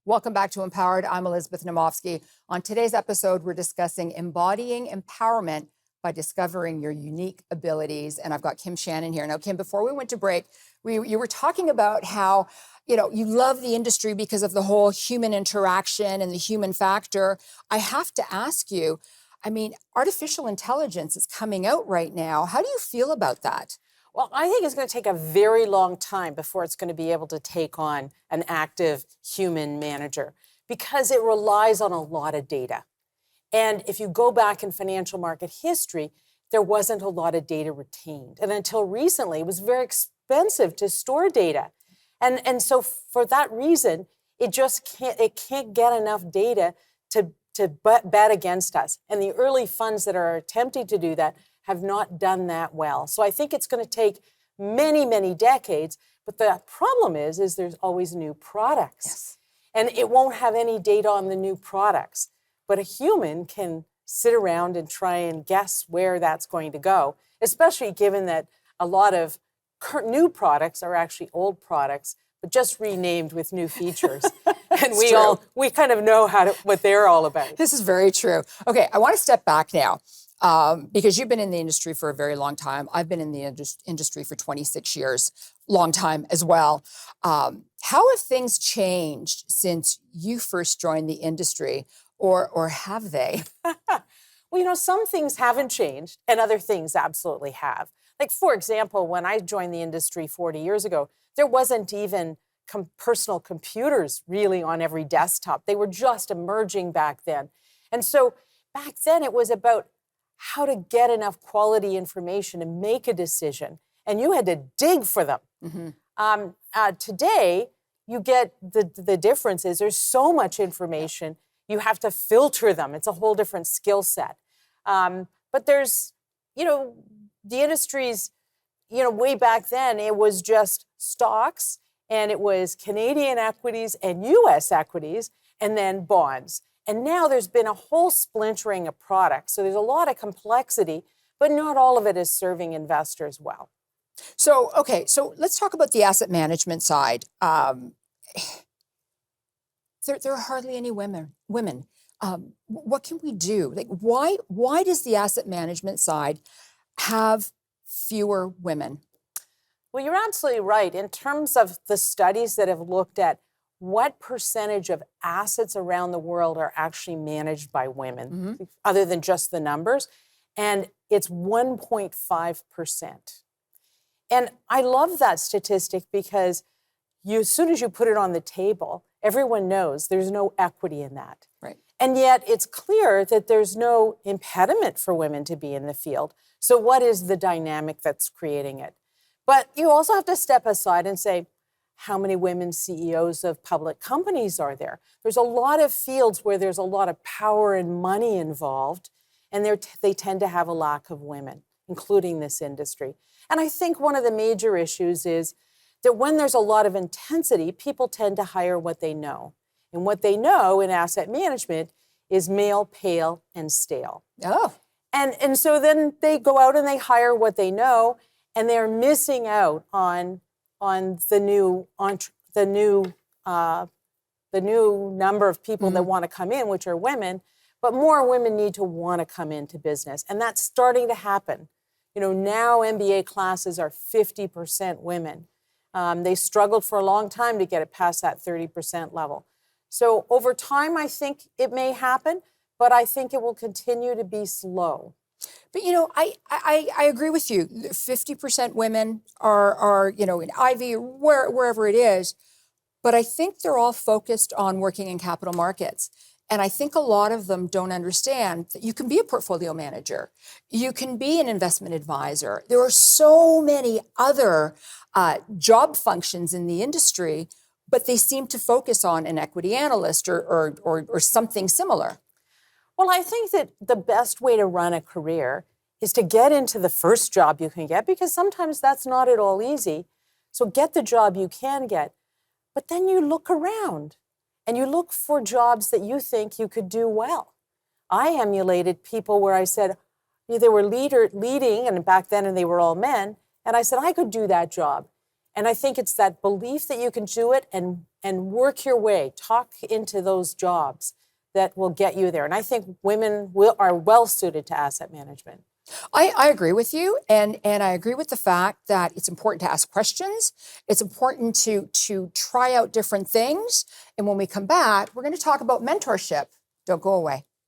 Welcome back to Empowered. I'm Elizabeth Namofsky. On today's episode, we're discussing embodying empowerment by discovering your unique abilities. And I've got Kim Shannon here. Now, Kim, before we went to break, you were talking about how, you love the industry because of the whole human interaction and the human factor. I have to ask you, artificial intelligence is coming out right now. How do you feel about that? Well, I think it's going to take a very long time before it's going to be able to take on an active human manager because it relies on a lot of data. And if you go back in financial market history, there wasn't a lot of data retained. And until recently, it was very expensive to store data. And so for that reason, it can't get enough data to bet against us. And the early funds that are attempting to do that have not done that well. So I think it's going to take many, many decades. But the problem is there's always new products. Yes. And it won't have any data on the new products. But a human can sit around and try and guess where that's going to go, especially given that a lot of new products are actually old products, but just renamed with new features. And we kind of know what they're all about. This is very true. Okay, I want to step back now. Because you've been in the industry for a very long time. I've been in the industry for 26 years, long time as well. How have things changed since you first joined the industry, or have they? Well, some things haven't changed and other things absolutely have. Like, for example, when I joined the industry 40 years ago, there wasn't even personal computers really on every desktop. They were just emerging back then. And so back then it was about how to get enough quality information to make a decision. And you had to dig for them. Mm-hmm. Today, you get the difference is there's so much information, you have to filter them. It's a whole different skill set. But there's, the industry's, way back then, it was just stocks, and it was Canadian equities and US equities, and then bonds. And now there's been a whole splintering of products. So there's a lot of complexity, but not all of it is serving investors well. So let's talk about the asset management side. There are hardly any women. What can we do? Like, why does the asset management side have fewer women? Well, you're absolutely right. In terms of the studies that have looked at what percentage of assets around the world are actually managed by women, mm-hmm. other than just the numbers, and it's 1.5%. And I love that statistic because as soon as you put it on the table, everyone knows there's no equity in that. Right. And yet it's clear that there's no impediment for women to be in the field. So what is the dynamic that's creating it? But you also have to step aside and say, how many women CEOs of public companies are there? There's a lot of fields where there's a lot of power and money involved, and they tend to have a lack of women, including this industry. And I think one of the major issues is that when there's a lot of intensity, people tend to hire what they know. And what they know in asset management is male, pale, and stale. Oh. And so then they go out and they hire what they know, and they're missing out on the new number of people mm-hmm. that want to come in, which are women, but more women need to want to come into business. And that's starting to happen. Now MBA classes are 50% women. They struggled for a long time to get it past that 30% level. So over time, I think it may happen, but I think it will continue to be slow. But, I agree with you. 50% women are in Ivy or wherever it is. But I think they're all focused on working in capital markets. And I think a lot of them don't understand that you can be a portfolio manager. You can be an investment advisor. There are so many other job functions in the industry, but they seem to focus on an equity analyst or something similar. Well, I think that the best way to run a career is to get into the first job you can get, because sometimes that's not at all easy. So get the job you can get, but then you look around and you look for jobs that you think you could do well. I emulated people where I said, they were leading, and back then they were all men, and I said, I could do that job. And I think it's that belief that you can do it and and work your way, talk into those jobs that will get you there. And I think women are well suited to asset management. I agree with you, and I agree with the fact that it's important to ask questions. It's important to try out different things. And when we come back, we're going to talk about mentorship. Don't go away.